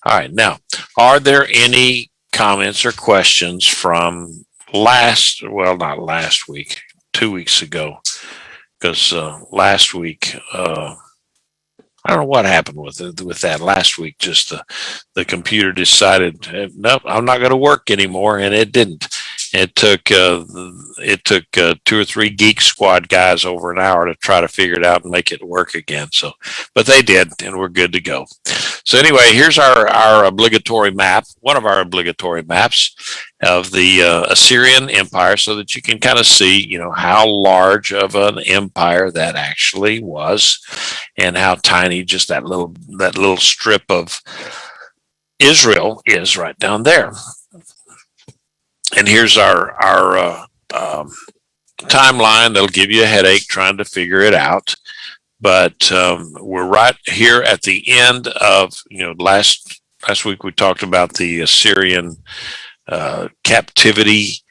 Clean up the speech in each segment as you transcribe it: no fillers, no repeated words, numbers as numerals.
All right. Now, are there any comments or questions from not last week, 2 weeks ago? Because last week, I don't know what happened with that last week. Just the computer decided, nope, I'm not going to work anymore, and it didn't. It took 2 or 3 Geek Squad guys over an hour to try to figure it out and make it work again. So, but they did, and we're good to go. So anyway, here's our obligatory map, one of our obligatory maps of the Assyrian Empire, so that you can kind of see, how large of an empire that actually was, and how tiny just that little strip of Israel is right down there. And here's our timeline. That'll give you a headache trying to figure it out. But we're right here at the end of, last week we talked about the Assyrian captivity,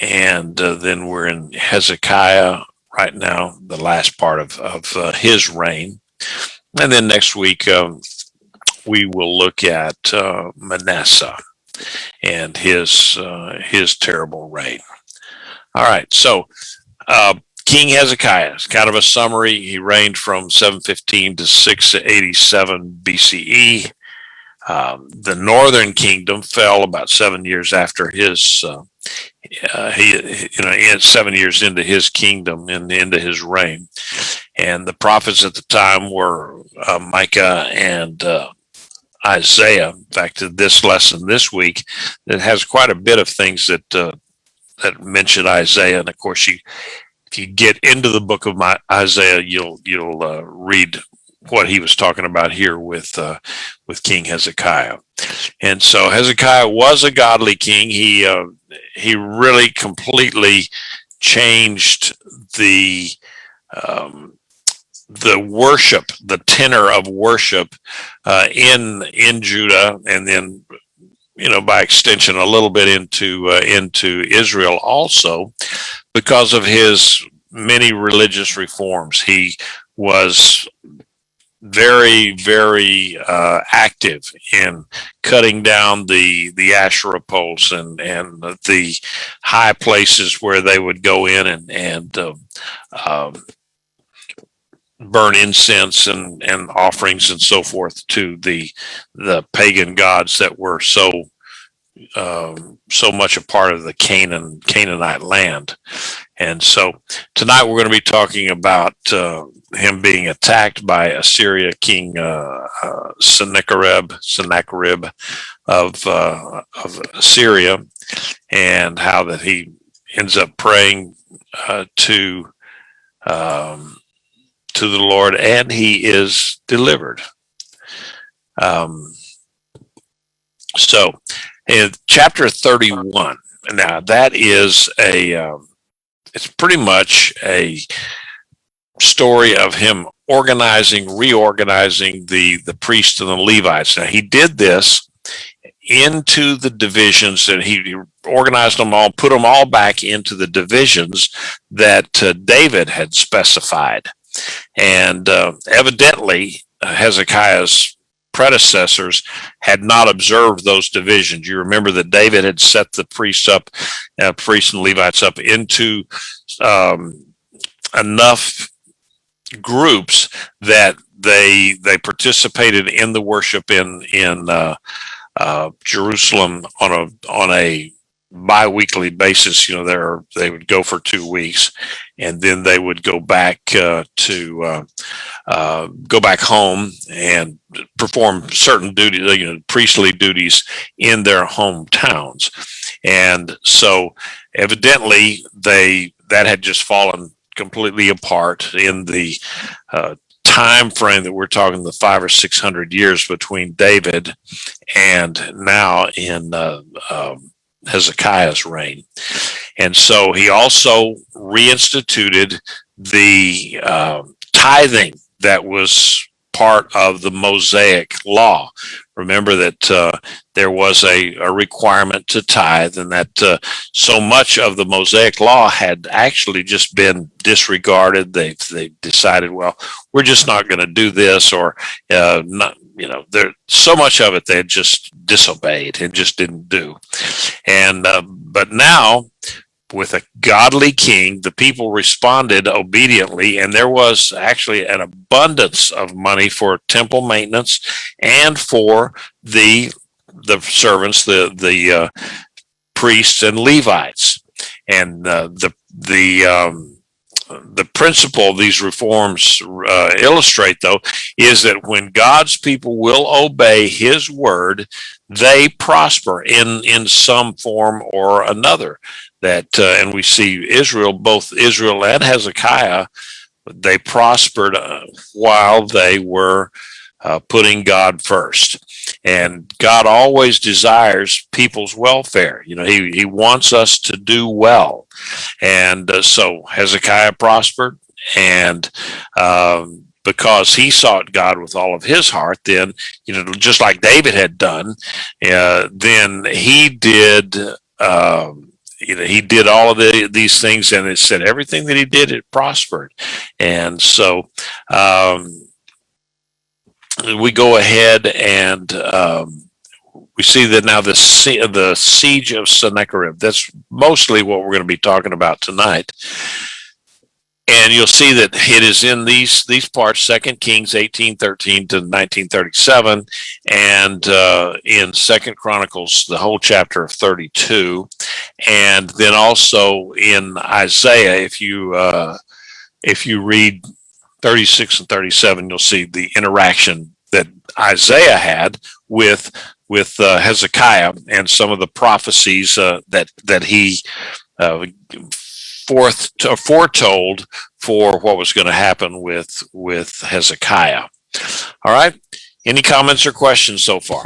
and then we're in Hezekiah right now, the last part of his reign. And then next week we will look at Manasseh and his terrible reign. All right, so King Hezekiah is kind of a summary. He reigned from 715 to 687 BCE. The northern kingdom fell about 7 years after his. He had 7 years into his kingdom and into his reign, and the prophets at the time were Micah and Isaiah. In fact, this lesson this week that has quite a bit of things that mention Isaiah, and of course, if you get into the book of Isaiah, you'll read what he was talking about here with King Hezekiah. And so Hezekiah was a godly king. He really completely changed the worship, the tenor of worship in Judah, and then by extension a little bit into Israel also, because of his many religious reforms. He was very, very active in cutting down the Asherah poles and the high places where they would go in and burn incense and offerings and so forth to the pagan gods that were so much a part of the Canaanite land. And so tonight we're going to be talking about him being attacked by Assyria, King Sennacherib of Assyria, and how that he ends up praying to the Lord, and he is delivered. So in chapter 31, now that is it's pretty much a story of him reorganizing the priests and the Levites. Now he did this into the divisions, and he organized them all, put them all back into the divisions that David had specified. And evidently Hezekiah's predecessors had not observed those divisions. You remember that David had set the priests and Levites up into enough groups that they participated in the worship in Jerusalem on a bi-weekly basis. They would go for 2 weeks, and then they would go back go back home and perform certain duties, priestly duties in their hometowns. And so evidently that had just fallen completely apart in the time frame that we're talking, the 500 or 600 years between David and now in Hezekiah's reign. And so he also reinstituted the tithing that was part of the Mosaic law. Remember that there was a requirement to tithe, and that so much of the Mosaic law had actually just been disregarded. They decided, well, we're just not going to do this, or there so much of it they had just disobeyed and just didn't do. And but now, with a godly king, the people responded obediently, and there was actually an abundance of money for temple maintenance and for the servants, the priests and Levites. And the principle these reforms illustrate, though, is that when God's people will obey His word, they prosper in some form or another. And we see both Israel and Hezekiah, they prospered while they were putting God first. And God always desires people's welfare. He wants us to do well. And so Hezekiah prospered, and because he sought God with all of his heart, then, just like David had done, then he did. He did all of these things, and it said everything that he did, it prospered. And so we go ahead and we see that now the Siege of Sennacherib. That's mostly what we're going to be talking about tonight. And you'll see that it is in these parts, 2 Kings 18:13 to 19:37, and in 2 Chronicles, the whole chapter of 32, and then also in Isaiah. If you read 36 and 37, you'll see the interaction that Isaiah had with Hezekiah and some of the prophecies that he foretold for what was going to happen with Hezekiah. All right. Any comments or questions so far?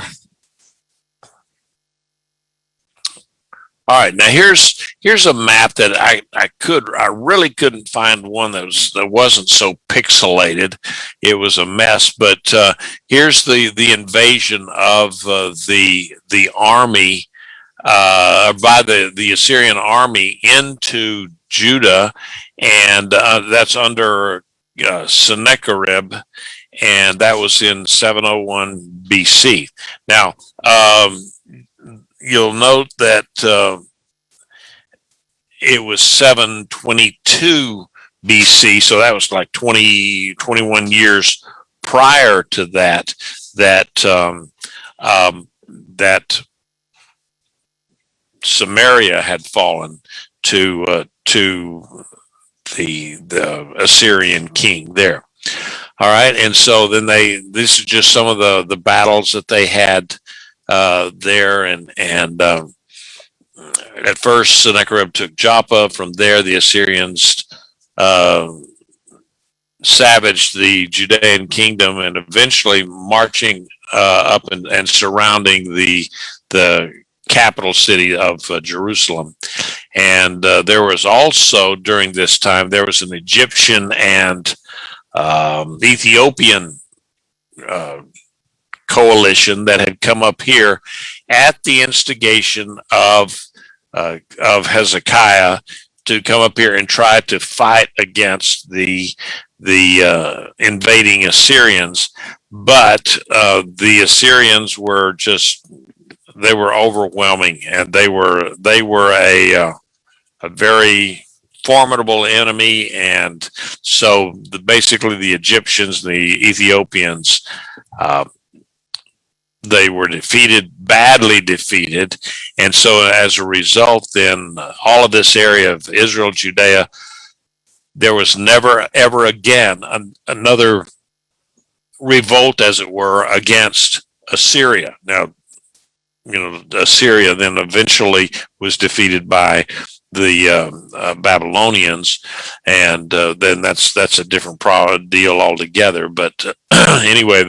All right. Now here's a map that I really couldn't find one that wasn't so pixelated. It was a mess, but here's the invasion of the army by the Assyrian army into Judah, and that's under Sennacherib, and that was in 701 BC. Now, you'll note that it was 722 BC, so that was like 21 years prior to that Samaria had fallen to the Assyrian king there. All right, and so then this is just some of the battles that they had there, and at first Sennacherib took Joppa. From there, the Assyrians savaged the Judean kingdom, and eventually marching up and surrounding the capital city of Jerusalem. And there was also, during this time, there was an Egyptian and Ethiopian coalition that had come up here at the instigation of Hezekiah to come up here and try to fight against the invading Assyrians. But the Assyrians were they were overwhelming, and they were a very formidable enemy. And so basically the Egyptians, the Ethiopians, they were badly defeated. And so as a result, then all of this area of Israel, Judea, there was never, ever again another revolt, as it were, against Assyria. Now, Assyria then eventually was defeated by the Babylonians, and then that's a different deal altogether. But anyway,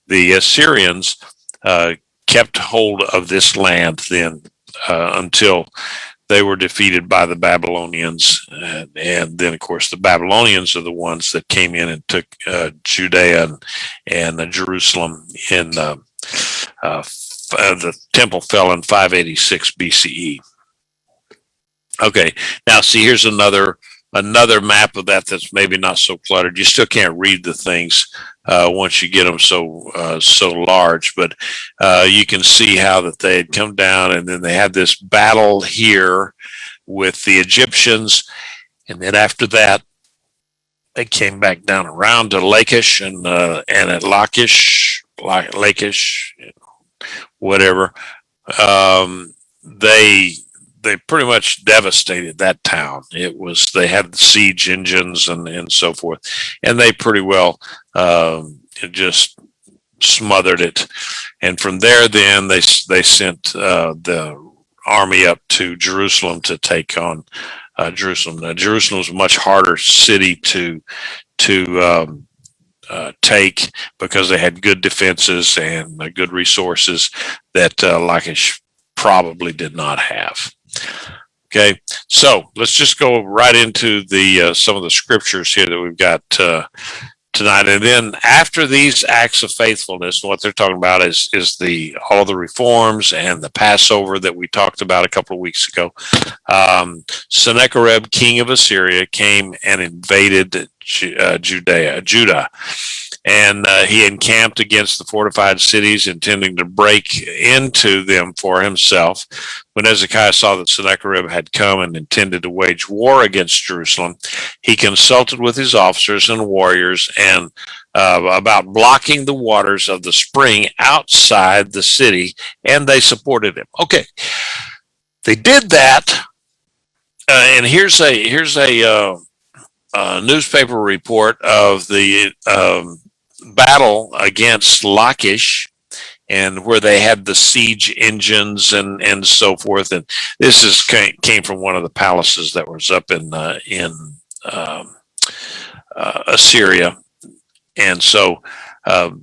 the Assyrians kept hold of this land then until they were defeated by the Babylonians, and then of course the Babylonians are the ones that came in and took Judea and Jerusalem in the temple fell in 586 BCE. Okay, now see, here's another map of that's maybe not so cluttered. You still can't read the things once you get them so large. But you can see how that they had come down, and then they had this battle here with the Egyptians, and then after that they came back down around to Lachish and at Lachish, whatever. They pretty much devastated that town. They had the siege engines and so forth, and they pretty well just smothered it. And from there, then they sent the army up to Jerusalem to take on Jerusalem. Now, Jerusalem was a much harder city to take because they had good defenses and good resources that Lachish probably did not have. Okay, so let's just go right into the some of the scriptures here that we've got tonight. And then after these acts of faithfulness, what they're talking about is all the reforms and the Passover that we talked about a couple of weeks ago. Sennacherib, king of Assyria, came and invaded Judah. And he encamped against the fortified cities, intending to break into them for himself. When Hezekiah saw that Sennacherib had come and intended to wage war against Jerusalem, he consulted with his officers and warriors and about blocking the waters of the spring outside the city, and they supported him. Okay, they did that, and here's a newspaper report of the battle against Lachish, and where they had the siege engines and so forth. And this came from one of the palaces that was up in Assyria, and so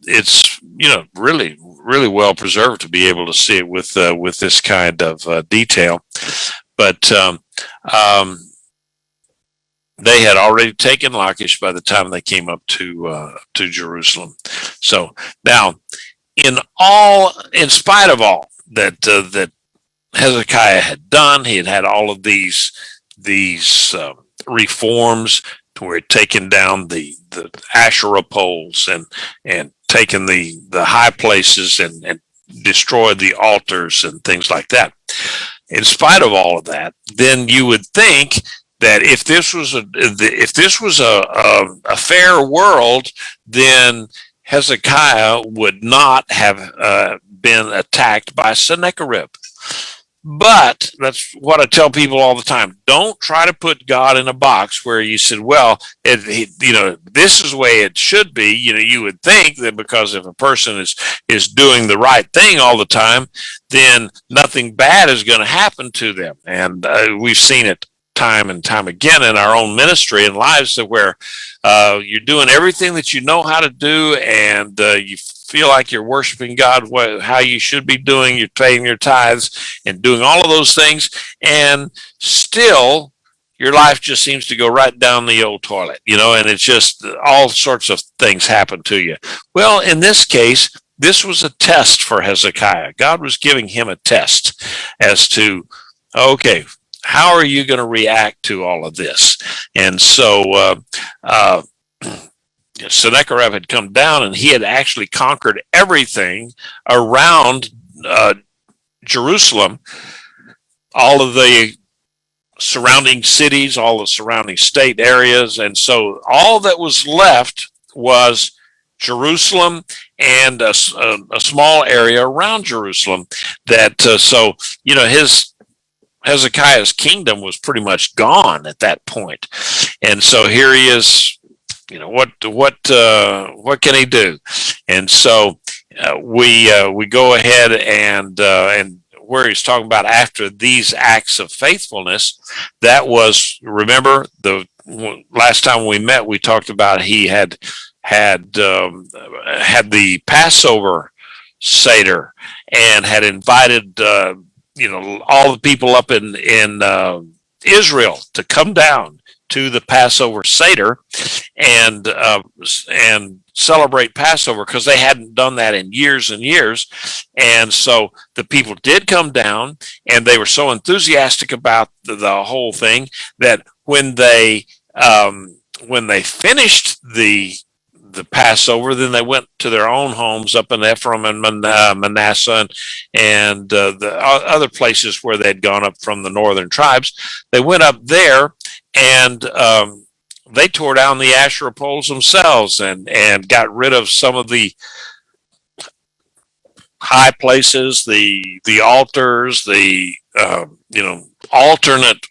it's really well preserved to be able to see it with this kind of detail. But they had already taken Lachish by the time they came up to Jerusalem. So now, in spite of all that Hezekiah had done, he had all of these reforms, to where he'd taken down the Asherah poles and taken the high places and destroyed the altars and things like that. In spite of all of that, then you would think that if this was a fair world, then Hezekiah would not have been attacked by Sennacherib. But that's what I tell people all the time. Don't try to put God in a box where you said, well, this is the way it should be. You would think that because if a person is doing the right thing all the time, then nothing bad is going to happen to them. And we've seen it time and time again in our own ministry and lives, where you're doing everything that you know how to do, and you feel like you're worshiping God how you should be doing. You're paying your tithes and doing all of those things, and still your life just seems to go right down the old toilet, and it's just all sorts of things happen to you. Well, in this case, this was a test for Hezekiah. God was giving him a test as to, okay, how are you going to react to all of this? And so Sennacherib had come down, and he had actually conquered everything around Jerusalem, all of the surrounding cities, all the surrounding state areas. And so all that was left was Jerusalem and a small area around Jerusalem. Hezekiah's kingdom was pretty much gone at that point. And so here he is, what can he do? And so we go ahead and where he's talking about after these acts of faithfulness, that was, remember, the last time we met, we talked about he had the Passover Seder and had invited all the people up in Israel to come down to the Passover Seder and celebrate Passover, because they hadn't done that in years and years. And so the people did come down, and they were so enthusiastic about the whole thing that when they finished the the Passover. Then they went to their own homes up in Ephraim and Manasseh and the other places where they'd gone up from the northern tribes. They went up there and they tore down the Asherah poles themselves and got rid of some of the high places, the altars, the alternate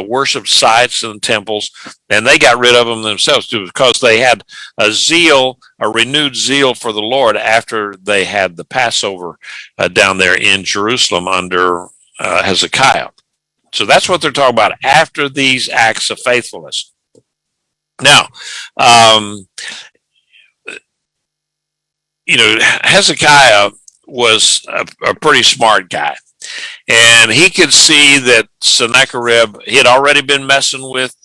worship sites and temples, and they got rid of them themselves too, because they had a renewed zeal for the Lord after they had the Passover down there in Jerusalem under Hezekiah. So that's what they're talking about after these acts of faithfulness. Now, Hezekiah was a pretty smart guy. And he could see that Sennacherib, he had already been messing with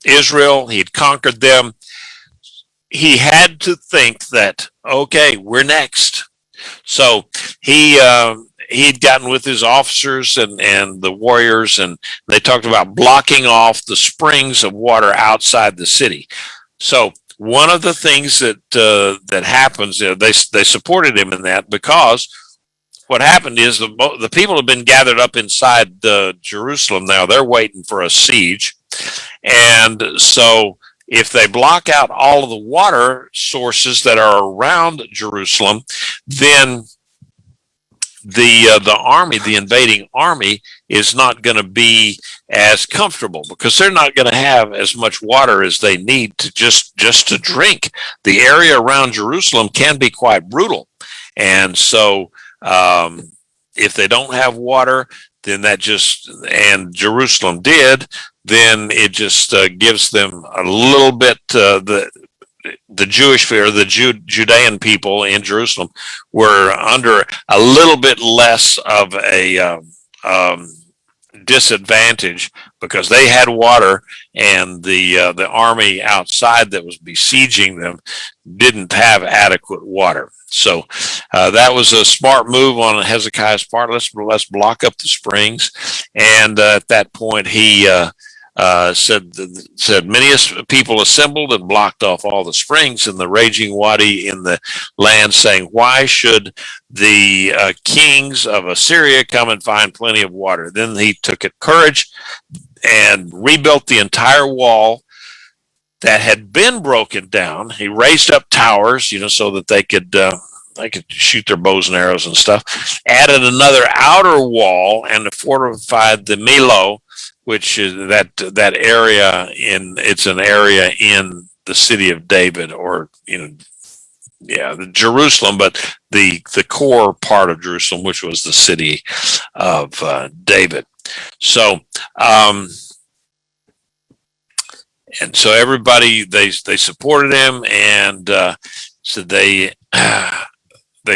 Israel. He had conquered them. He had to think that, okay, we're next. So he'd gotten with his officers and the warriors, and they talked about blocking off the springs of water outside the city. So one of the things that happens, they supported him in that, because what happened is the people have been gathered up inside Jerusalem now. They're waiting for a siege. And so if they block out all of the water sources that are around Jerusalem, then the army, the invading army, is not going to be as comfortable, because they're not going to have as much water as they need to just to drink. The area around Jerusalem can be quite brutal. And so if they don't have water, then and Jerusalem did, then it just gives them a little bit, the Jewish fear, the Judean people in Jerusalem were under a little bit less of a disadvantage, because they had water, and the army outside that was besieging them didn't have adequate water. So that was a smart move on Hezekiah's part. Let's block up the springs. And at that point, he said many people assembled and blocked off all the springs in the raging wadi in the land, saying, why should the kings of Assyria come and find plenty of water? Then he took it courage and rebuilt the entire wall that had been broken down. He raised up towers, so that they could shoot their bows and arrows and stuff. Added another outer wall and fortified the Milo, which is that area it's an area in the city of David, or Jerusalem, but the core part of Jerusalem, which was the city of David. So and so everybody, they supported him, and so they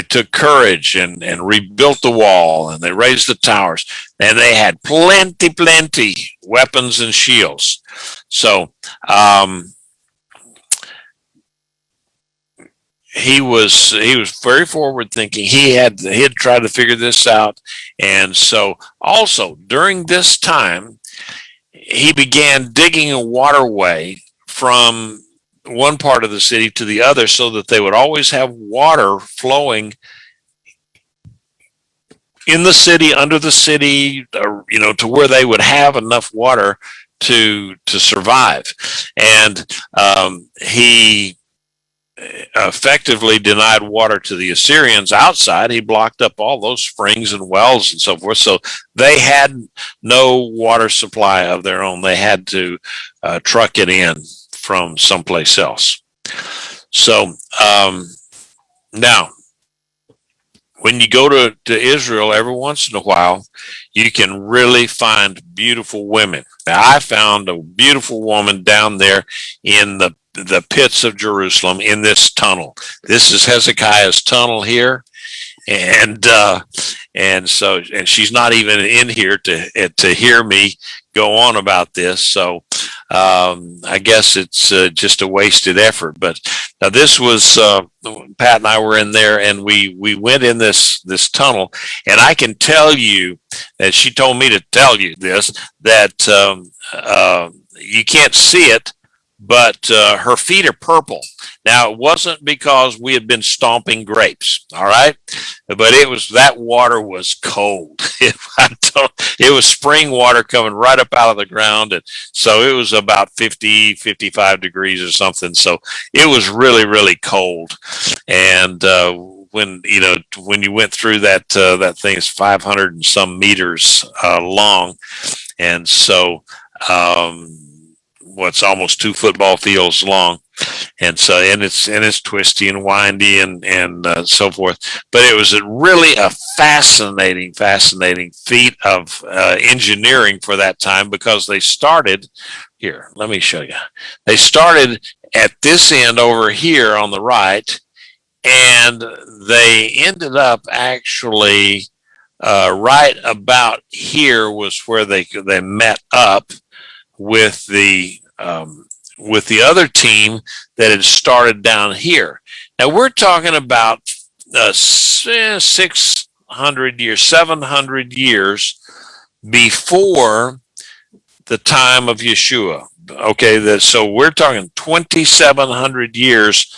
took courage and rebuilt the wall, and they raised the towers, and they had plenty weapons and shields. So he was very forward thinking. He had tried to figure this out. And so also during this time, he began digging a waterway from one part of the city to the other, so that they would always have water flowing in the city, under the city, to where they would have enough water to survive. And he effectively denied water to the Assyrians outside. He blocked up all those springs and wells and so forth. So they had no water supply of their own. They had to truck it in from someplace else. So now, when you go to Israel, every once in a while, you can really find beautiful women. Now, I found a beautiful woman down there in the pits of Jerusalem in this tunnel. This is Hezekiah's tunnel here. And she's not even in here to hear me go on about this. So I guess it's just a wasted effort. But now this was Pat and I were in there, and we went in this tunnel, and I can tell you that she told me to tell you this, that you can't see it, but her feet are purple. Now, it wasn't because we had been stomping grapes, all right? But it was, that water was cold. It was spring water coming right up out of the ground. And so it was about 50, 55 degrees or something. So it was really, really cold. And when you went through that, that thing is 500 and some meters long. And so, what's almost 2 football fields long, and so and it's twisty and windy and so forth. But it was really a fascinating feat of engineering for that time, because they started here. Let me show you. They started at this end over here on the right, and they ended up actually right about here was where they met up with the other team that had started down here. Now we're talking about 600 years, 700 years before the time of Yeshua. Okay, so we're talking 2,700 years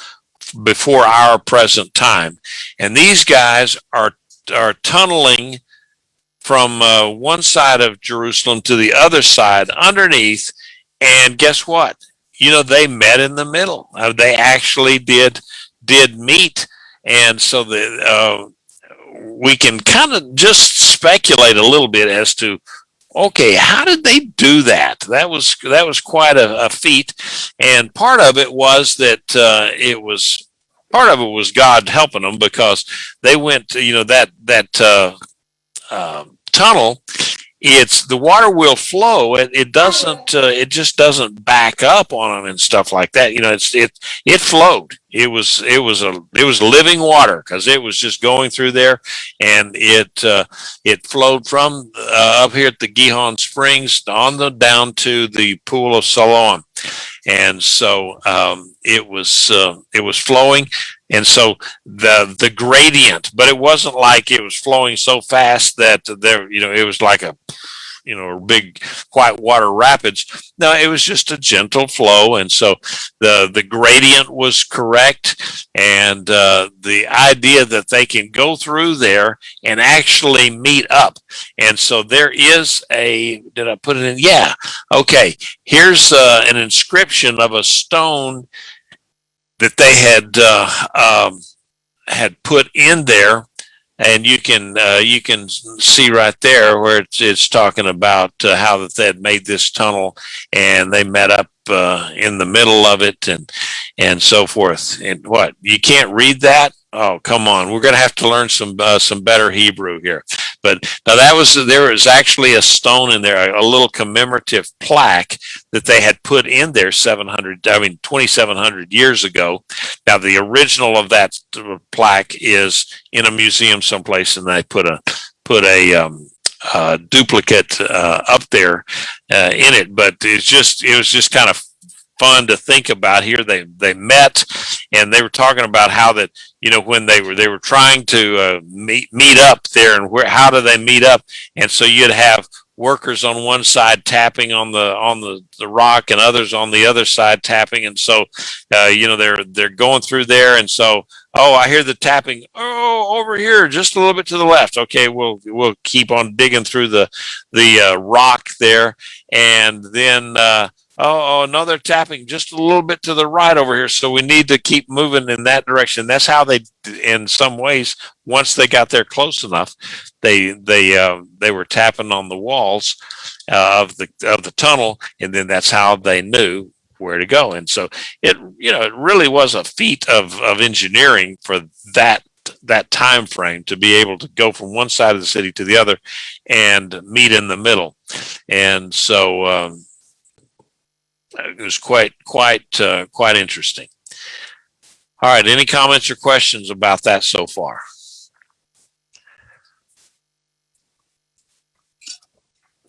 before our present time, and these guys are tunneling from one side of Jerusalem to the other side underneath. And guess what? They met in the middle. They actually did meet. And so we can kind of just speculate a little bit as to, okay, how did they do that? That was quite a feat. And part of it was that part of it was God helping them, because they went to, that tunnel. It's the water will flow. It doesn't. It just doesn't back up on them and stuff like that. It flowed. It was living water, because it was just going through there, and it flowed from up here at the Gihon Springs down to the pool of Siloam, and so it was flowing. And so the gradient, but it wasn't like it was flowing so fast that it was like a big white water rapids. No, it was just a gentle flow. And so the gradient was correct. And the idea that they can go through there and actually meet up. And so there is did I put it in? Yeah. Okay. Here's an inscription of a stone that they had put in there, and you can see right there where it's talking about how that they had made this tunnel, and they met up in the middle of it, and so forth. And what, you can't read that? Oh, come on! We're going to have to learn some better Hebrew here. But now there was actually a stone in there, a little commemorative plaque that they had put in there 2,700 years ago. Now the original of that plaque is in a museum someplace, and they put a duplicate up there in it. But it was just kind of fun to think about. Here they met, and they were talking about how that when they were trying to meet up there, and how do they meet up? And so you'd have workers on one side tapping on the rock, and others on the other side tapping, and so they're going through there, and so, oh, I hear the tapping. Oh, over here, just a little bit to the left. Okay, we'll keep on digging through the rock there, and then oh, no, they're tapping just a little bit to the right over here. So we need to keep moving in that direction. That's how they, in some ways, once they got there close enough, they were tapping on the walls of the tunnel, and then that's how they knew where to go. And so it really was a feat of engineering for that time frame, to be able to go from one side of the city to the other and meet in the middle. And so it was quite interesting. All right, any comments or questions about that so far?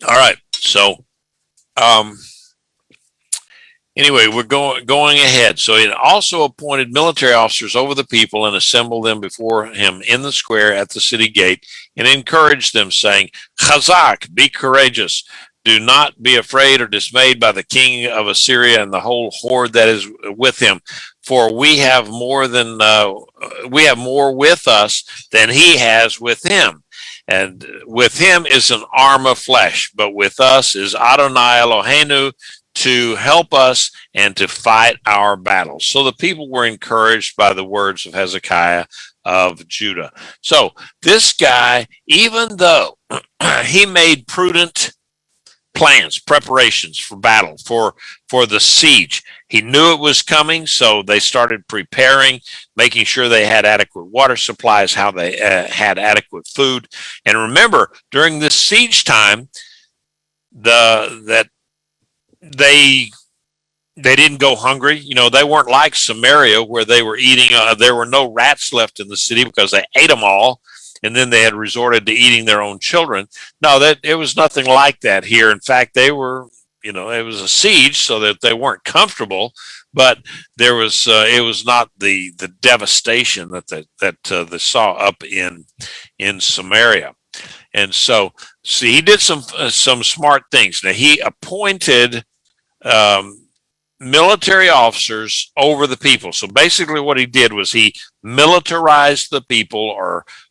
All right, so anyway, we're going ahead. So it also appointed military officers over the people, and assembled them before him in the square at the city gate, and encouraged them, saying, Chazak, be courageous. Do not be afraid or dismayed by the king of Assyria and the whole horde that is with him, for we have more with us than he has with him. And with him is an arm of flesh, but with us is Adonai Eloheinu to help us and to fight our battles. So the people were encouraged by the words of Hezekiah of Judah. So this guy, even though he made prudent plans, preparations for battle, for the siege, he knew it was coming, so they started preparing, making sure they had adequate water supplies, how they had adequate food. And remember, during this siege time, that they didn't go hungry. You know, they weren't like Samaria where they were eating. There were no rats left in the city because they ate them all, and then they had resorted to eating their own children. No, that it was nothing like that here. In fact, they were, you know, it was a siege, so that they weren't comfortable, but there was it was not the devastation that they saw up in Samaria. And so, see, he did some smart things. Now he appointed military officers over the people. So basically what he did was he militarized the people,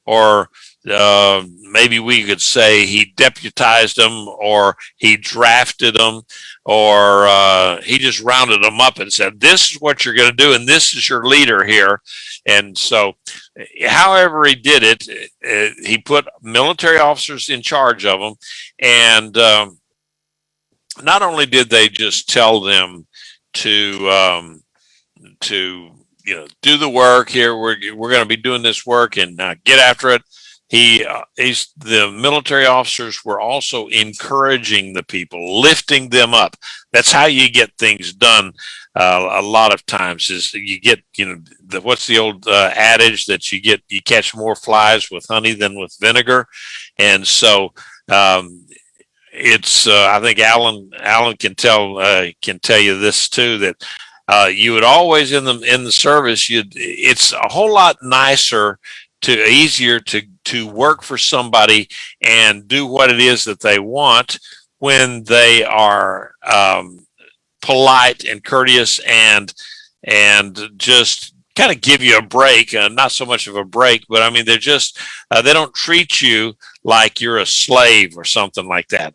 or maybe we could say he deputized them, or he drafted them, or he just rounded them up and said, this is what you're going to do, and this is your leader here. And so however he did it, he put military officers in charge of them. And not only did they just tell them to do the work here, we're going to be doing this work and get after it. The military officers were also encouraging the people, lifting them up. That's how you get things done. A lot of times is you get, what's the old adage that you catch more flies with honey than with vinegar. And so it's I think Alan can tell you this too, that you would always in the service, it's a whole lot easier to work for somebody and do what it is that they want when they are polite and courteous and just kind of give you a break. Not so much of a break, but I mean, they're just they don't treat you like you're a slave or something like that.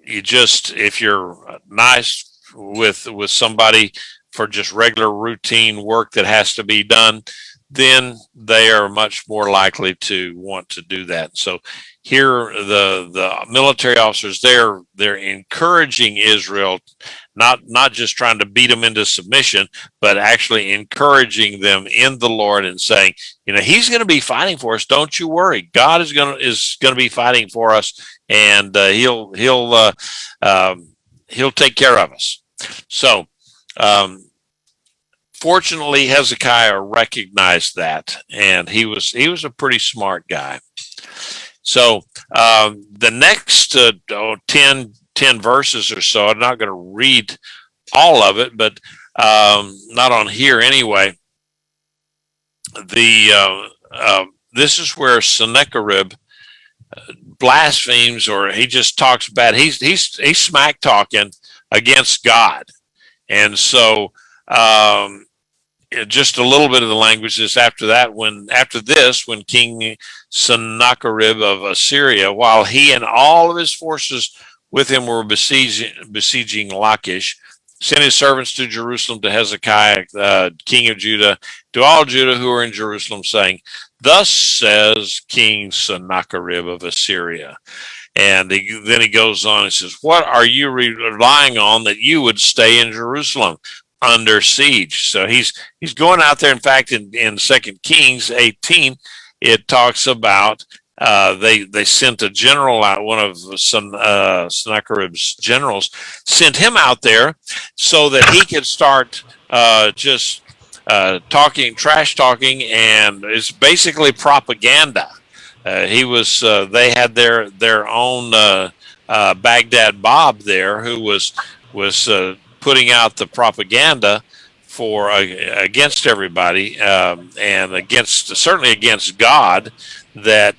If you're nice with somebody for just regular routine work that has to be done, then they are much more likely to want to do that. So here, the military officers, they're encouraging Israel, not just trying to beat them into submission, but actually encouraging them in the Lord and saying, He's going to be fighting for us. Don't you worry. God is going to be fighting for us, and He'll take care of us. So. Fortunately, Hezekiah recognized that, and he was a pretty smart guy. So the next 10 verses or so, I'm not going to read all of it, but not on here anyway. This is where Sennacherib blasphemes, or he just talks bad. He's smack talking against God, and so. Just a little bit of the language is after this, when King Sennacherib of Assyria, while he and all of his forces with him were besieging Lachish, sent his servants to Jerusalem to Hezekiah, king of Judah, to all Judah who are in Jerusalem, saying, "Thus says King Sennacherib of Assyria." And then he goes on and says, "What are you relying on that you would stay in Jerusalem under siege?" So he's going out there. In fact, in 2 Kings 18, it talks about they sent a general out, one of Sennacherib's generals, sent him out there so that he could start just trash talking, and it's basically propaganda. They had their own Baghdad Bob there, who was putting out the propaganda for against everybody, and certainly against God, that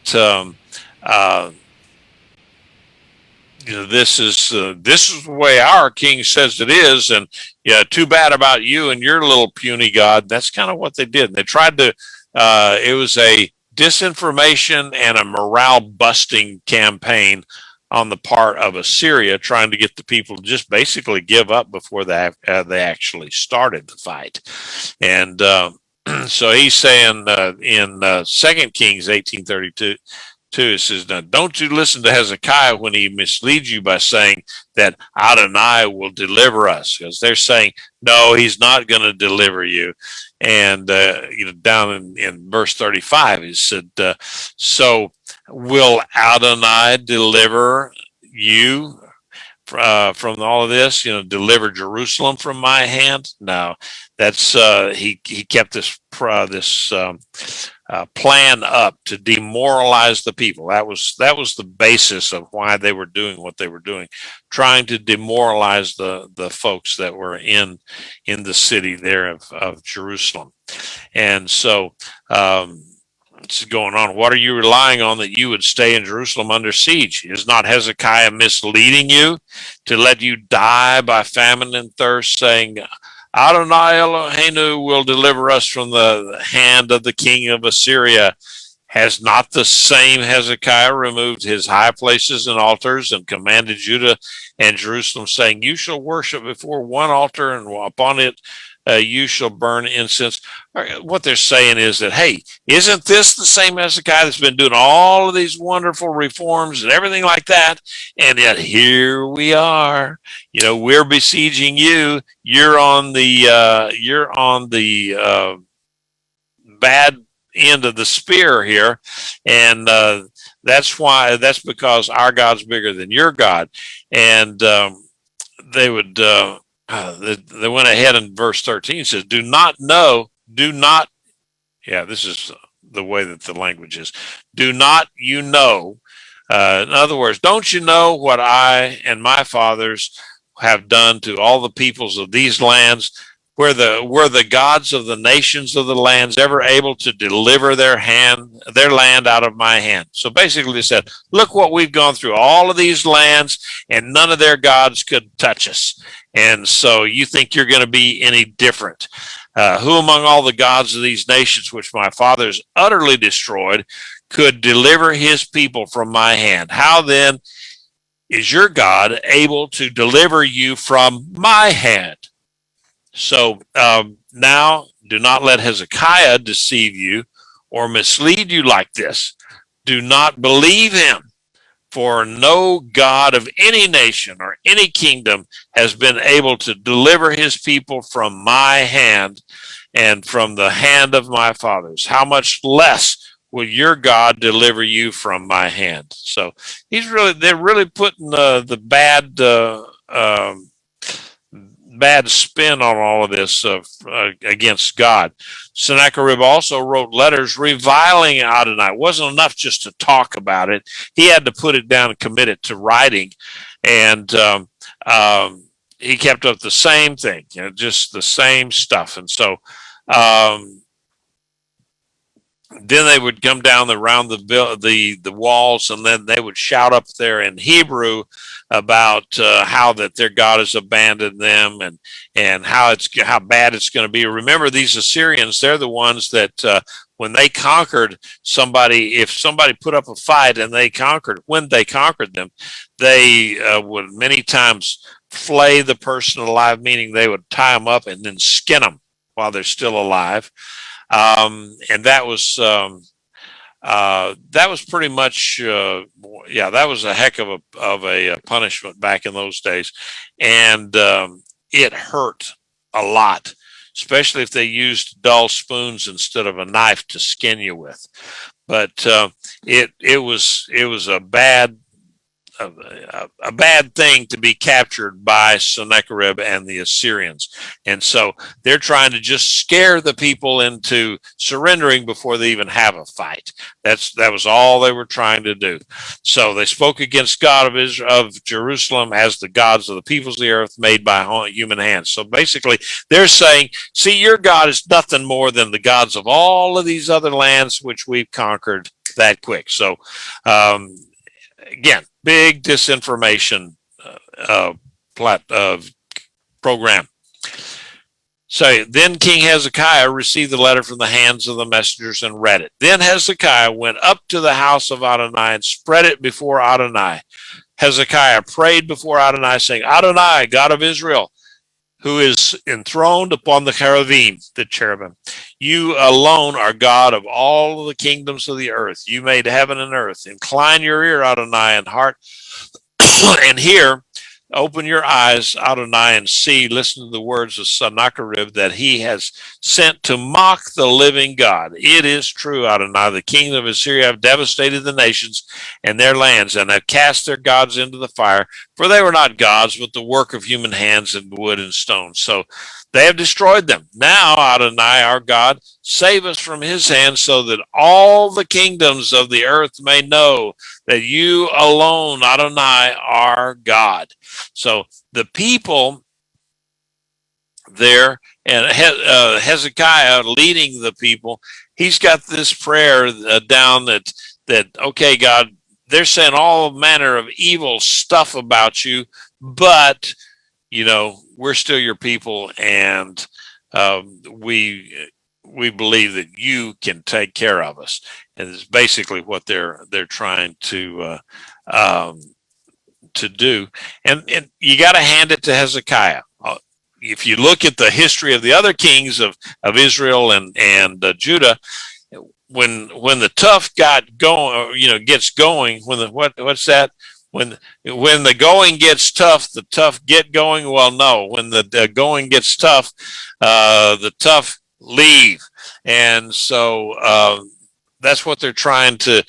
this is the way our king says it is, and yeah, too bad about you and your little puny god. That's kind of what they did. They tried to. It was a disinformation and a morale busting campaign on the part of Assyria, trying to get the people to just basically give up before they actually started the fight. And so he's saying in 2 Kings 18:32. It says, now don't you listen to Hezekiah when he misleads you by saying that Adonai will deliver us, because they're saying, no, he's not going to deliver you. And, down in verse 35, he said, so will Adonai deliver you from all of this, deliver Jerusalem from my hand? No, that's he kept this plan up to demoralize the people. That was the basis of why they were doing what they were doing, trying to demoralize the folks that were in the city there of Jerusalem. And so it's going on. What are you relying on that you would stay in Jerusalem under siege? Is not Hezekiah misleading you to let you die by famine and thirst, saying, Adonai Eloheinu will deliver us from the hand of the king of Assyria? Has not the same Hezekiah removed his high places and altars and commanded Judah and Jerusalem, saying, you shall worship before one altar, and upon it you shall burn incense? What they're saying is that, hey, isn't this the same Hezekiah that's been doing all of these wonderful reforms and everything like that? And yet here we are, we're besieging you. You're on the bad end of the spear here. And that's because our God's bigger than your God. And they went ahead in verse 13, says, this is the way that the language is. Do not you know? In other words, don't you know what I and my fathers have done to all the peoples of these lands? Were the gods of the nations of the lands ever able to deliver their land out of my hand? So basically they said, look what we've gone through, all of these lands, and none of their gods could touch us. And so you think you're going to be any different? Who among all the gods of these nations, which my fathers utterly destroyed, could deliver his people from my hand? How then is your God able to deliver you from my hand? So now do not let Hezekiah deceive you or mislead you like this. Do not believe him, for no God of any nation or any kingdom has been able to deliver his people from my hand and from the hand of my fathers. How much less will your God deliver you from my hand? So they're really putting the bad spin on all of this against God. Sennacherib also wrote letters reviling Adonai. It wasn't enough just to talk about it. He had to put it down and commit it to writing. And he kept up the same thing, just the same stuff. And so then they would come down around the walls, and then they would shout up there in Hebrew about how that their God has abandoned them, and how bad it's going to be. Remember, these Assyrians, they're the ones that when they conquered somebody, if somebody put up a fight and when they conquered them, they would many times flay the person alive, meaning they would tie them up and then skin them while they're still alive. And that was pretty much, that was a heck of a punishment back in those days. And it hurt a lot, especially if they used dull spoons instead of a knife to skin you with. But it was a bad thing to be captured by Sennacherib and the Assyrians. And so they're trying to just scare the people into surrendering before they even have a fight. That was all they were trying to do. So they spoke against God of Jerusalem as the gods of the peoples of the earth made by human hands. So basically they're saying, see, your God is nothing more than the gods of all of these other lands which we've conquered that quick. So again, big disinformation program. So then King Hezekiah received the letter from the hands of the messengers and read it. Then Hezekiah went up to the house of Adonai and spread it before Adonai. Hezekiah prayed before Adonai, saying, Adonai, God of Israel, who is enthroned upon the cherubim. You alone are God of all the kingdoms of the earth. You made heaven and earth. Incline your ear, Adonai, and heart, and hear. Open your eyes, Adonai, and see. Listen to the words of Sennacherib that he has sent to mock the living God. It is true, Adonai, the king of Assyria have devastated the nations and their lands, and have cast their gods into the fire, for they were not gods, but the work of human hands and wood and stone. So they have destroyed them. Now, Adonai, our God, save us from his hand, so that all the kingdoms of the earth may know that you alone, Adonai, are God. So the people there, and Hezekiah leading the people, he's got this prayer down that okay, God, they're saying all manner of evil stuff about you, but we're still your people, and we believe that you can take care of us. And it's basically what they're trying to do. And you got to hand it to Hezekiah. If you look at the history of the other kings of Israel and Judah, when the tough got going, gets going, when the what's that? When the going gets tough, the tough get going. Well, no, when the going gets tough, the tough leave. And so that's what they're trying to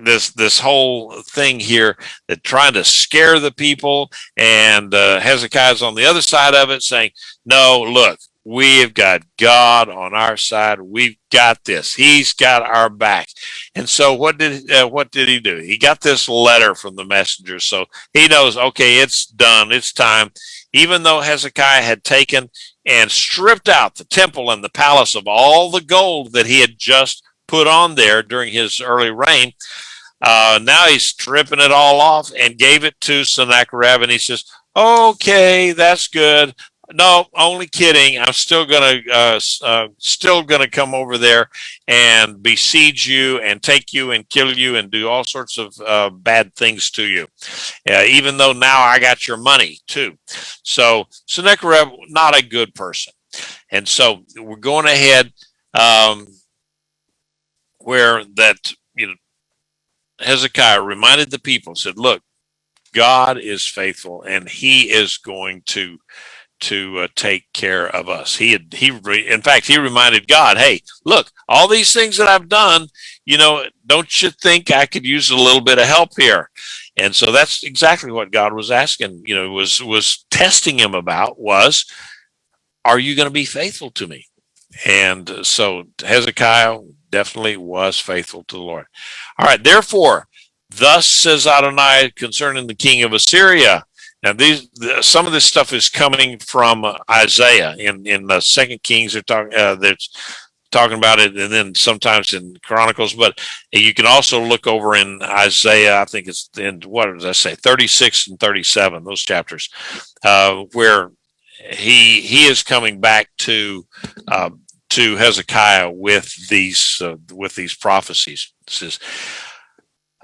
this whole thing here, that trying to scare the people, and Hezekiah's on the other side of it saying, no, look, we've got God on our side. We've got this. He's got our back. And so what did he do? He got this letter from the messenger. So he knows, okay, it's done. It's time. Even though Hezekiah had taken and stripped out the temple and the palace of all the gold that he had just put on there during his early reign, now he's stripping it all off and gave it to Sennacherib, and he says, okay, that's good. No, only kidding. I'm still gonna come over there and besiege you and take you and kill you and do all sorts of bad things to you. Even though now I got your money too. So Sennacherib, not a good person. And so we're going ahead where that Hezekiah reminded the people, said, look, God is faithful, and he is going to take care of us. In fact, he reminded God, hey, look, all these things that I've done, don't you think I could use a little bit of help here? And so that's exactly what God was asking, was testing him about, was, are you going to be faithful to me? And so Hezekiah definitely was faithful to the Lord. All right, therefore, thus says Adonai concerning the king of Assyria. Now, some of this stuff is coming from Isaiah in the Second Kings. They're talking about it, and then sometimes in Chronicles. But you can also look over in Isaiah. I think it's in 36 and 37, those chapters, where he is coming back to Hezekiah with these prophecies. It says,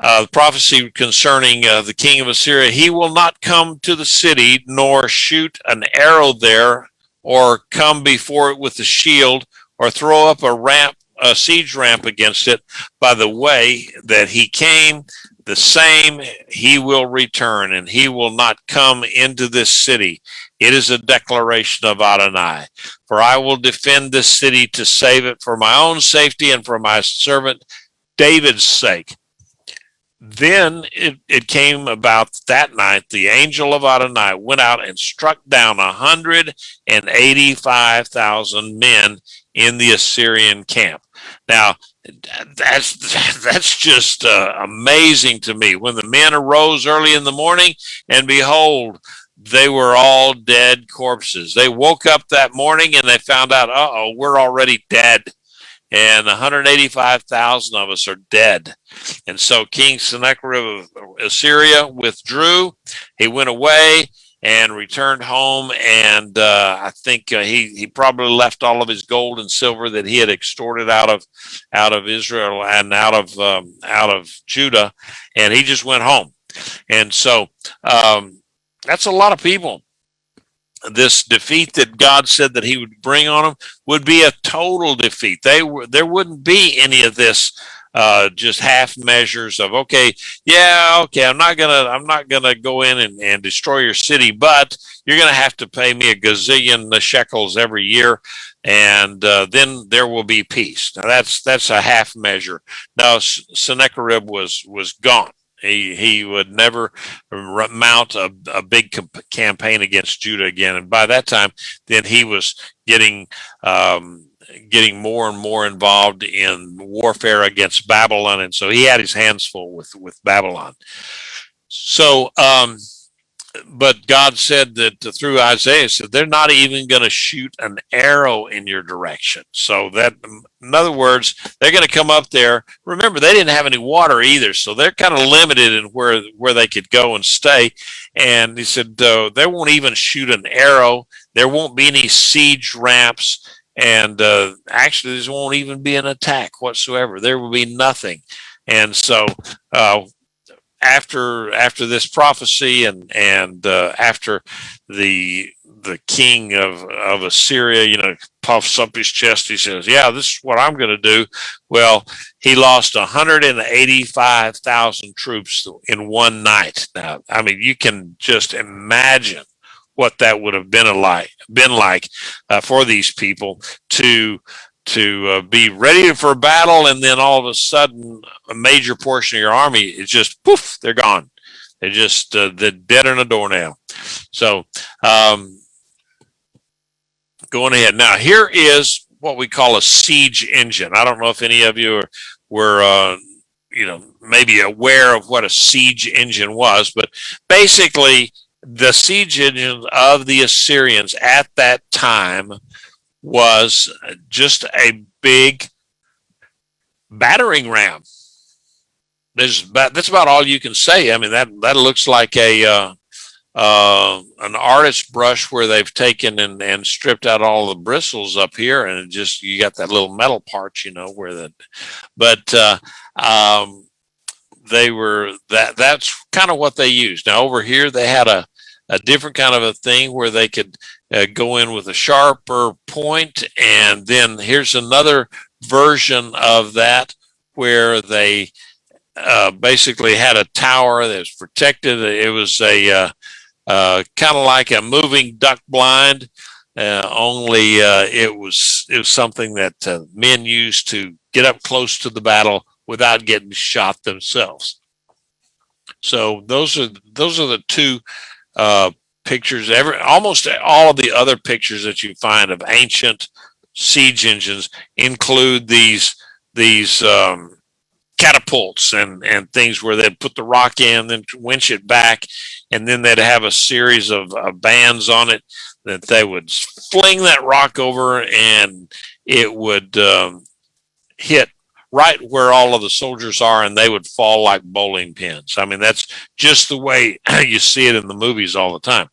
the prophecy concerning the king of Assyria, he will not come to the city, nor shoot an arrow there, or come before it with a shield, or throw up a siege ramp against it. By the way that he came, the same he will return, and he will not come into this city. It is a declaration of Adonai. For I will defend this city to save it for my own safety and for my servant David's sake. Then it came about that night, the angel of Adonai went out and struck down 185,000 men in the Assyrian camp. Now, that's just amazing to me. When the men arose early in the morning, and behold, they were all dead corpses. They woke up that morning and they found out, we're already dead. and 185,000 of us are dead. And so King Sennacherib of Assyria withdrew. He went away and returned home, and I think he probably left all of his gold and silver that he had extorted out of Israel and out of Judah, and he just went home. And so that's a lot of people. This defeat that God said that he would bring on them would be a total defeat. There wouldn't be any of this just half measures of, okay, I'm not gonna go in and destroy your city, but you're gonna have to pay me a gazillion shekels every year, and then there will be peace. Now that's a half measure. Now Sennacherib was gone. He would never mount a big campaign against Judah again, and by that time, then he was getting more and more involved in warfare against Babylon, and so he had his hands full with Babylon. So, but God said that through Isaiah, said they're not even going to shoot an arrow in your direction. So that, in other words, they're going to come up there. Remember, they didn't have any water either, so they're kind of limited in where they could go and stay. And he said they won't even shoot an arrow. There won't be any siege ramps. And actually, there won't even be an attack whatsoever. There will be nothing. And so after this prophecy and after the king of Assyria, puffs up his chest, he says, "Yeah, this is what I'm going to do." Well, he lost 185,000 troops in one night. Now, I mean, you can just imagine what that would have been like for these people to be ready for battle, and then all of a sudden a major portion of your army is just poof, they're gone. They're just they're dead in a doornail. So going ahead now, here is what we call a siege engine. I don't know if any of you were maybe aware of what a siege engine was, but basically the siege engine of the Assyrians at that time was just a big battering ram. That's about all you can say. I mean, that looks like an artist's brush where they've taken and stripped out all the bristles up here, and just you got that little metal part, they were that's kind of what they used. Now over here they had a different kind of a thing where they could go in with a sharper point, and then here's another version of that where they basically had a tower that was protected. It was a kind of like a moving duck blind, only it was something that men used to get up close to the battle without getting shot themselves. So those are the two pictures. Almost all of the other pictures that you find of ancient siege engines include these catapults and things where they'd put the rock in, then winch it back, and then they'd have a series of bands on it that they would fling that rock over, and it would hit right where all of the soldiers are, and they would fall like bowling pins. I mean, that's just the way you see it in the movies all the time.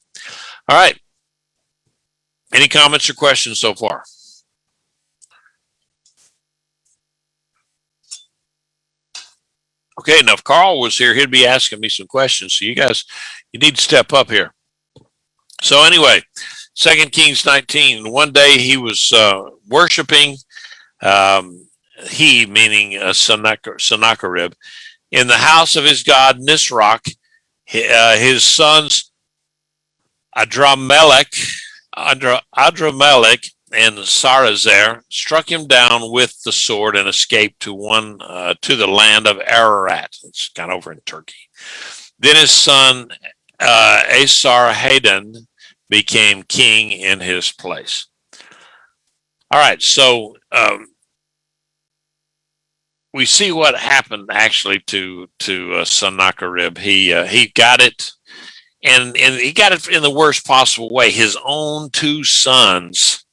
All right. Any comments or questions so far? Okay, now if Carl was here, he'd be asking me some questions. So you guys, you need to step up here. So anyway, 2 Kings 19, one day he was worshiping, he meaning Sennacherib, in the house of his god Nisroch. His sons Adramelech and Sarazer struck him down with the sword and escaped to the land of Ararat. It's kind of over in Turkey. Then his son Esarhaddon became king in his place. All right, so we see what happened actually to Sennacherib. He got it, and he got it in the worst possible way. His own two sons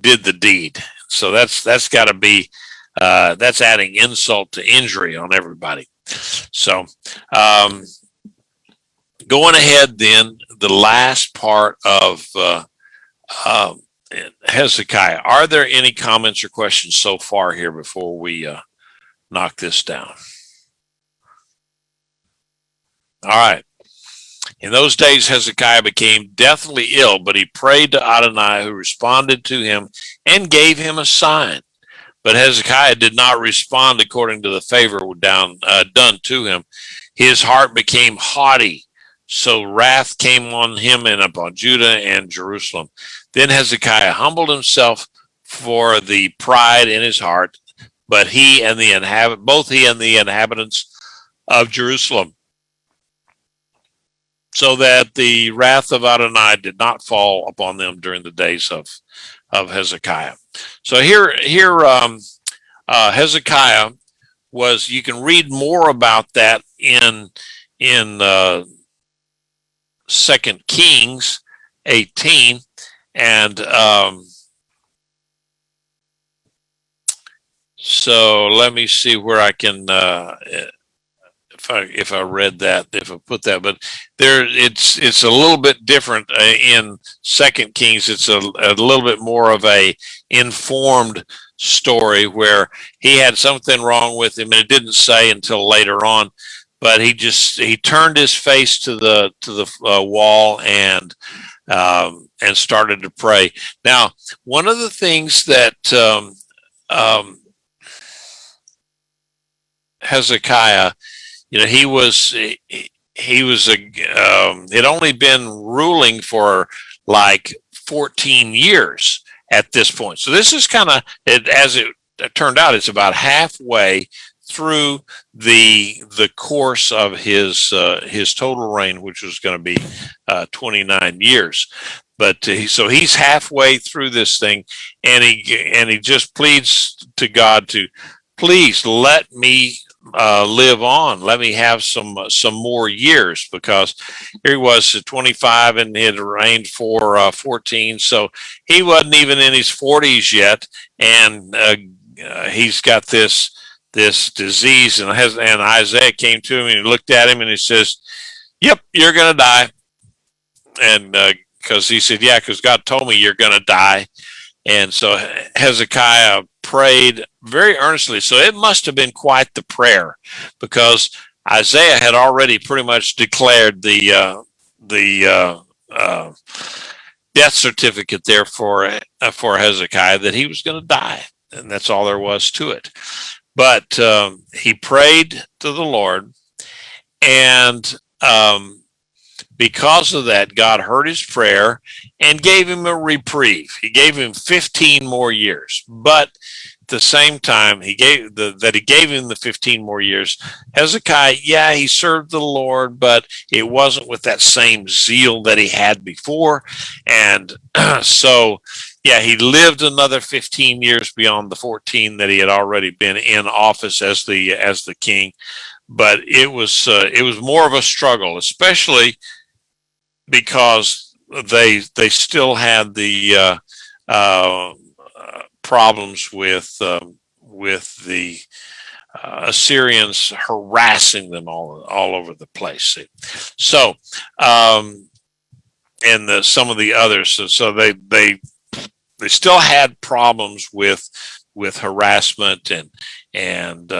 did the deed. So that's got to be that's adding insult to injury on everybody. So going ahead, then the last part of Hezekiah. Are there any comments or questions so far here before we knock this down? All right. In those days, Hezekiah became deathly ill, but he prayed to Adonai, who responded to him and gave him a sign. But Hezekiah did not respond according to the favor done to him. His heart became haughty, so wrath came on him and upon Judah and Jerusalem. Then Hezekiah humbled himself for the pride in his heart, but both he and the inhabitants of Jerusalem, so that the wrath of Adonai did not fall upon them during the days of Hezekiah. So here Hezekiah was. You can read more about that in 2 Kings 18, and so let me see where I can. If I read that, if I put that, but there it's a little bit different in 2 Kings. It's a little bit more of a informed story where he had something wrong with him, and it didn't say until later on. But he turned his face to the wall and started to pray. Now, one of the things that Hezekiah, he had only been ruling for like 14 years at this point. So this is kind of, as it turned out, it's about halfway through the course of his total reign, which was going to be 29 years. But so he's halfway through this thing, and he just pleads to God to please let me live on. Let me have some more years, because here he was at 25 and he had reigned for 14. So he wasn't even in his 40s yet, and he's got this disease. And Isaiah came to him and he looked at him and he says, "Yep, you're going to die." And because he said, "Yeah, because God told me you're going to die." And so Hezekiah prayed very earnestly. So it must have been quite the prayer, because Isaiah had already pretty much declared the death certificate there for Hezekiah, that he was going to die, and that's all there was to it. But he prayed to the Lord, and because of that, God heard his prayer and gave him a reprieve. He gave him 15 more years. But at the same time, he gave him the 15 more years. Hezekiah, yeah, he served the Lord, but it wasn't with that same zeal that he had before. And so, yeah, he lived another 15 years beyond the 14 that he had already been in office as the king. But it was more of a struggle, especially because they still had the problems with the Assyrians harassing them all over the place. So and some of the others, so they still had problems with harassment and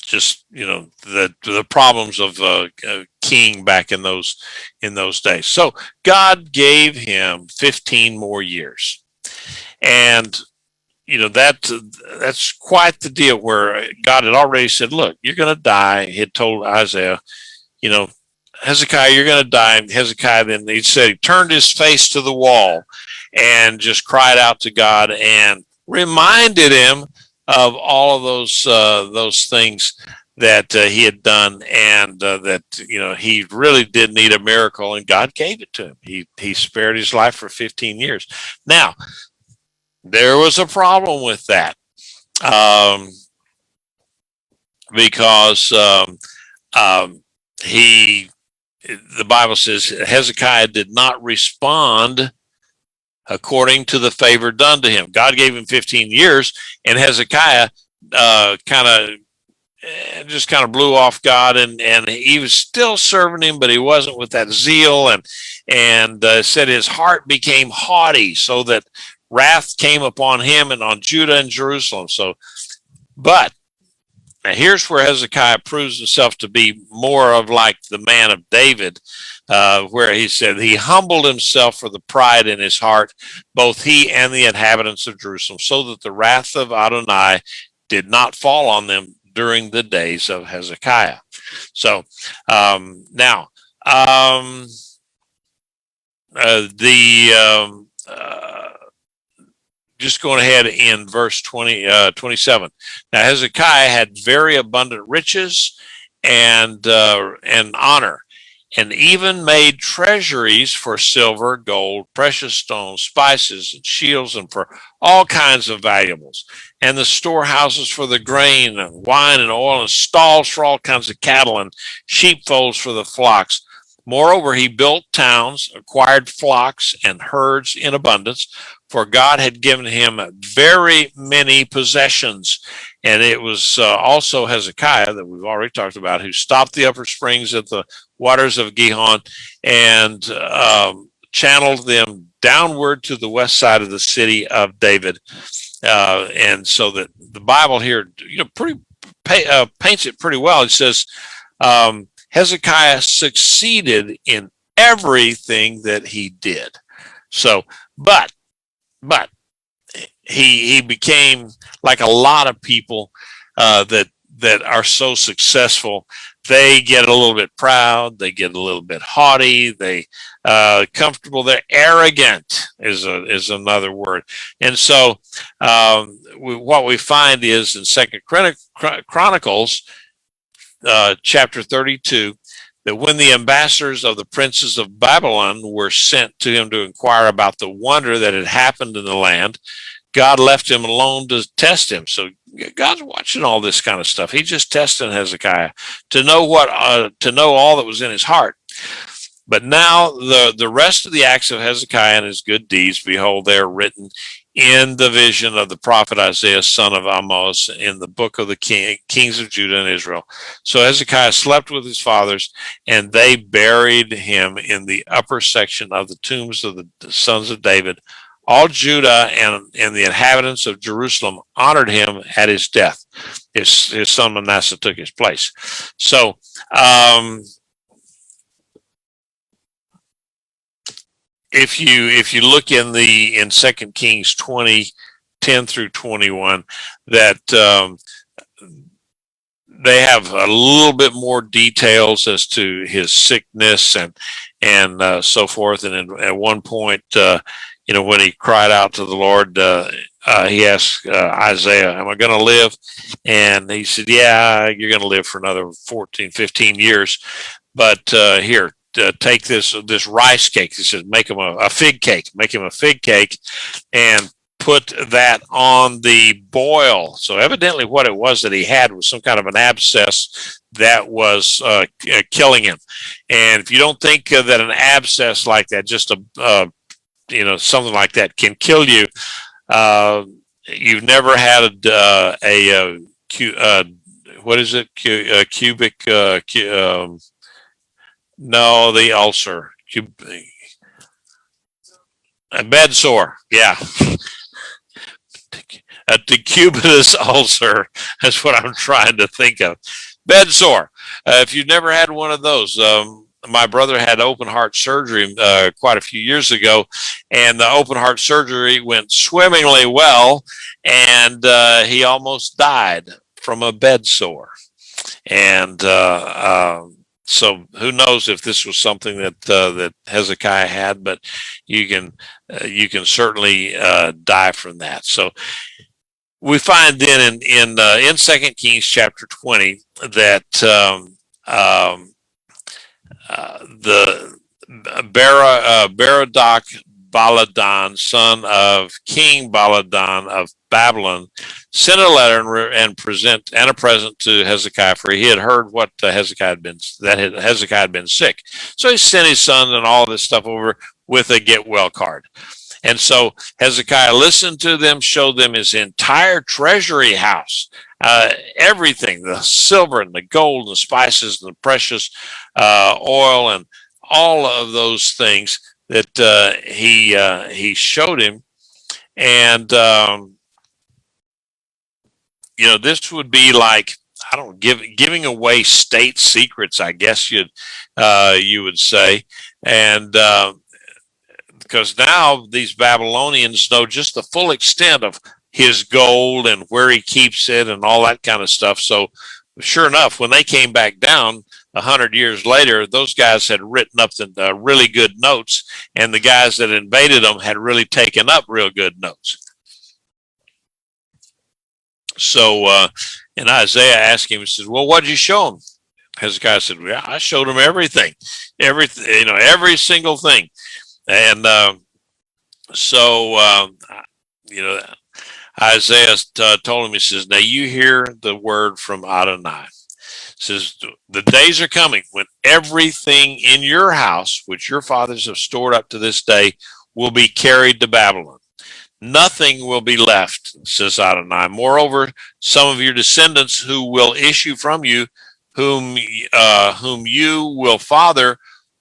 just the problems of a king back in those days. So God gave him 15 more years, and that's quite the deal. Where God had already said, "Look, you're going to die." He had told Isaiah, "Hezekiah, you're going to die." And Hezekiah, then he said, he turned his face to the wall and just cried out to God and reminded him of all of those things that he had done, and that he really did need a miracle, and God gave it to him. He spared his life for 15 years. Now, there was a problem with that, because the Bible says Hezekiah did not respond according to the favor done to him. God gave him 15 years, and Hezekiah just kind of blew off God, and he was still serving him, but he wasn't with that zeal, and said his heart became haughty, so that wrath came upon him and on Judah and Jerusalem. But now here's where Hezekiah proves himself to be more of like the man of David, where he said he humbled himself for the pride in his heart, both he and the inhabitants of Jerusalem, so that the wrath of Adonai did not fall on them during the days of Hezekiah. So now just going ahead in verse 27. Now Hezekiah had very abundant riches and honor, and even made treasuries for silver, gold, precious stones, spices, and shields, and for all kinds of valuables, and the storehouses for the grain and wine and oil, and stalls for all kinds of cattle, and sheepfolds for the flocks. Moreover, he built towns, acquired flocks and herds in abundance, for God had given him very many possessions. And it was also Hezekiah, that we've already talked about, who stopped the upper springs at the waters of Gihon and channeled them downward to the west side of the city of David. And so that the Bible here, paints it pretty well. It says Hezekiah succeeded in everything that he did. So, but he became like a lot of people that are so successful. They get a little bit proud. They get a little bit haughty. They comfortable. They're arrogant is another word. And so what we find is in Second Chronicles chapter 32, that when the ambassadors of the princes of Babylon were sent to him to inquire about the wonder that had happened in the land, God left him alone to test him. So God's watching all this kind of stuff. He just tested Hezekiah to know all that was in his heart. But now the rest of the acts of Hezekiah and his good deeds, behold, they are written in the vision of the prophet Isaiah, son of Amoz, in the book of the kings of Judah and Israel. So Hezekiah slept with his fathers, and they buried him in the upper section of the tombs of the sons of David. All Judah and the inhabitants of Jerusalem honored him at his death. His son Manasseh took his place. So if you look in 2 Kings 20:10 through 21, that they have a little bit more details as to his sickness and so forth. And at one point, when he cried out to the Lord, he asked Isaiah, "Am I going to live?" And he said, "Yeah, you're going to live for another 14, 15 years. But here, take this rice cake." He says, "Make him a fig cake. Make him a fig cake, and put that on the boil." So evidently, what it was that he had was some kind of an abscess that was killing him. And if you don't think that an abscess like that, just something like that can kill you, you've never had what is it? Cubic? No, the ulcer. A bed sore. Yeah. A decubitus ulcer is what I'm trying to think of. Bed sore. If you've never had one of those, my brother had open heart surgery quite a few years ago, and the open heart surgery went swimmingly well, and he almost died from a bed sore. And so who knows if this was something that Hezekiah had, but you can certainly die from that. So we find then in 2 Kings chapter 20 that the Berodach Baladan, son of King Baladan of Babylon, sent a letter and a present to Hezekiah, for he had heard what Hezekiah had been sick. So he sent his son and all this stuff over with a get well card. And so Hezekiah listened to them, showed them his entire treasury house, everything, the silver and the gold and the spices and the precious oil and all of those things that he showed him. And, this would be like, I don't know, giving away state secrets, I guess you would say. And because now these Babylonians know just the full extent of his gold and where he keeps it and all that kind of stuff. So sure enough, when they came back down 100 years later, those guys had written up the really good notes, and the guys that invaded them had really taken up real good notes. So, and Isaiah asked him, he says, well, what did you show him? Hezekiah said, well, I showed him everything, every single thing. And Isaiah told him, he says, now you hear the word from Adonai. It says, the days are coming when everything in your house, which your fathers have stored up to this day, will be carried to Babylon. Nothing will be left, says Adonai. Moreover, some of your descendants who will issue from you, whom you will father,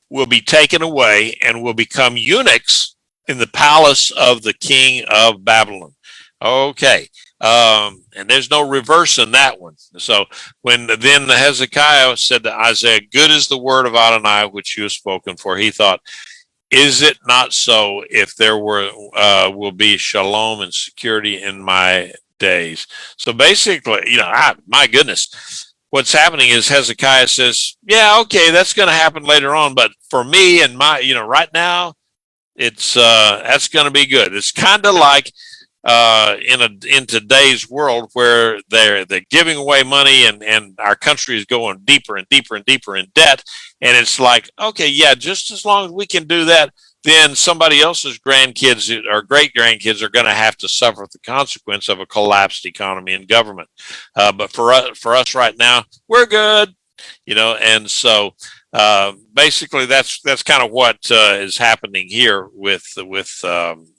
will be taken away and will become eunuchs in the palace of the king of Babylon. Okay. And there's no reverse in that one. So when then Hezekiah said to Isaiah, good is the word of Adonai which you have spoken, for he thought, is it not so if there will be shalom and security in my days? So basically, my goodness, what's happening is Hezekiah says, yeah, okay, that's going to happen later on. But for me and right now, that's going to be good. It's kind of like in today's world where they're giving away money and our country is going deeper and deeper and deeper in debt. And it's like, okay, yeah, just as long as we can do that, then somebody else's grandkids or great grandkids are going to have to suffer the consequence of a collapsed economy and government. But for us right now, we're good, and so basically that's kind of what is happening here with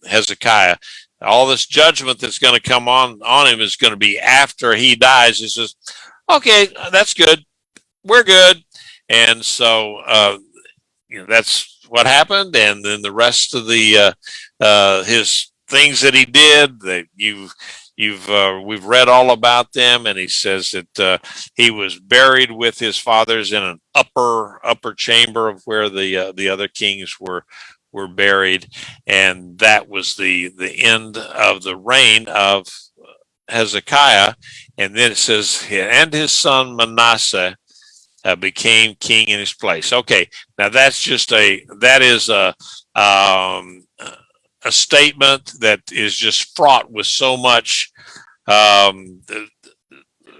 Hezekiah. All this judgment that's going to come on him is going to be after he dies. He says, okay, that's good. We're good. And so, that's what happened. And then the rest of the, his things that he did, that we've read all about them. And he says that, he was buried with his fathers in an upper chamber of where the other kings were buried. And that was the end of the reign of Hezekiah. And then it says, and his son Manasseh became king in his place. Okay, now that is a statement that is just fraught with so much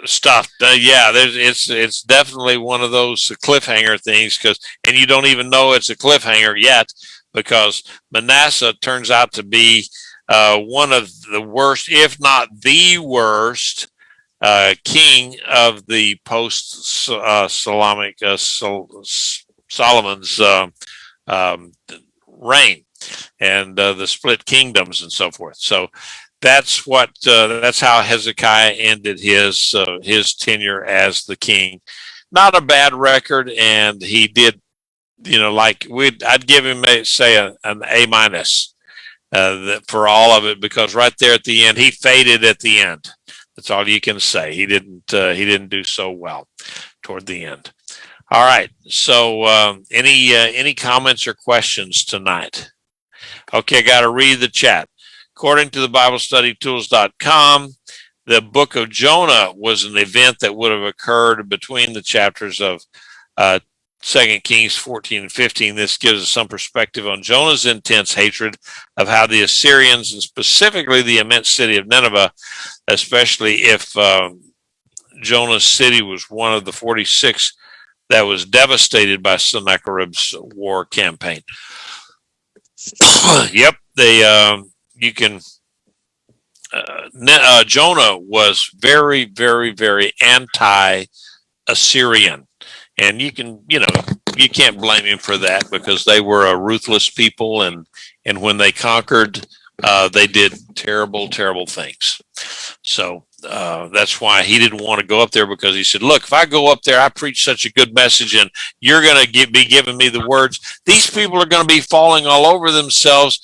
stuff. It's definitely one of those cliffhanger things, and you don't even know it's a cliffhanger yet, because Manasseh turns out to be one of the worst, if not the worst, king of the post-Solomonic Solomon's reign, and the split kingdoms and so forth. So that's how Hezekiah ended his tenure as the king. Not a bad record, and he did, I'd give him an A minus for all of it, because right there at the end, he faded at the end. That's all you can say. He didn't do so well toward the end. All right. So any comments or questions tonight? Okay, I got to read the chat. According to the BibleStudyTools.com, the book of Jonah was an event that would have occurred between the chapters of 2 Kings 14 and 15. This gives us some perspective on Jonah's intense hatred of how the Assyrians, and specifically the immense city of Nineveh, especially if Jonah's city was one of the 46 that was devastated by Sennacherib's war campaign. Yep, Jonah was very, very, very anti-Assyrian. And you can't blame him for that, because they were a ruthless people, and and when they conquered, they did terrible, terrible things. So that's why he didn't want to go up there, because he said, look, if I go up there, I preach such a good message, and you're going to be giving me the words. These people are going to be falling all over themselves,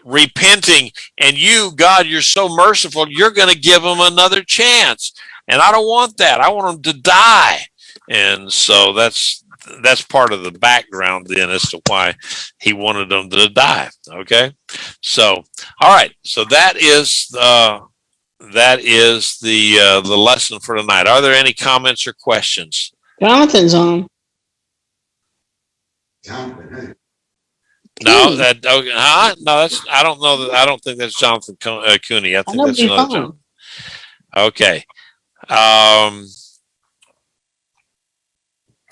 repenting, and you, God, you're so merciful, you're going to give them another chance. And I don't want that. I want them to die. And so that's part of the background then as to why he wanted them to die. Okay. So, all right. So that is the lesson for tonight. Are there any comments or questions? Jonathan's on. No, that no, that's I don't know that. I don't think that's Jonathan Cooney. I think that's another Jonathan. Okay.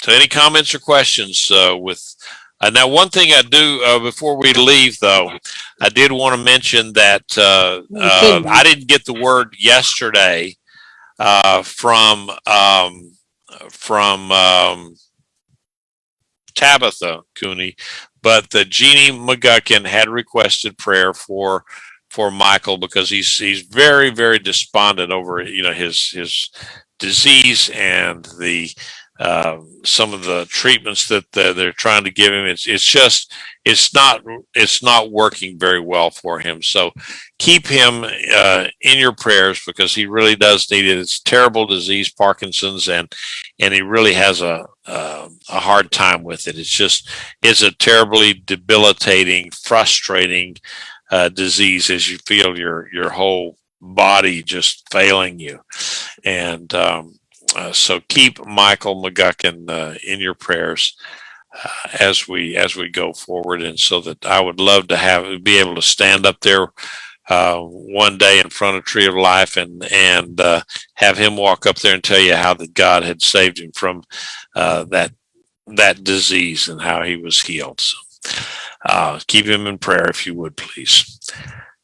So any comments or questions with now, one thing I do before we leave, though, I did want to mention that I didn't get the word yesterday from Tabitha Cooney, but the Jeannie McGuckin had requested prayer for Michael, because he's very, very despondent over his disease and the some of the treatments that they're trying to give him. It's not working very well for him. So keep him in your prayers, because he really does need it. It's terrible disease, Parkinson's, and he really has a hard time with it. It's a terribly debilitating, frustrating disease, as you feel your whole body just failing you. And so keep Michael McGuckin in your prayers as we go forward, and so that I would love to be able to stand up there one day in front of Tree of Life and have him walk up there and tell you how that God had saved him from that disease and how he was healed. So keep him in prayer, if you would, please.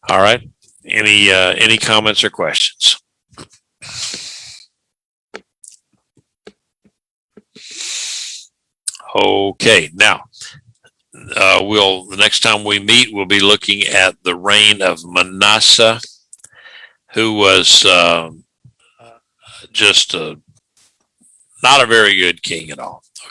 All right. Any comments or questions? Okay, now the next time we meet, we'll be looking at the reign of Manasseh, who was just not a very good king at all.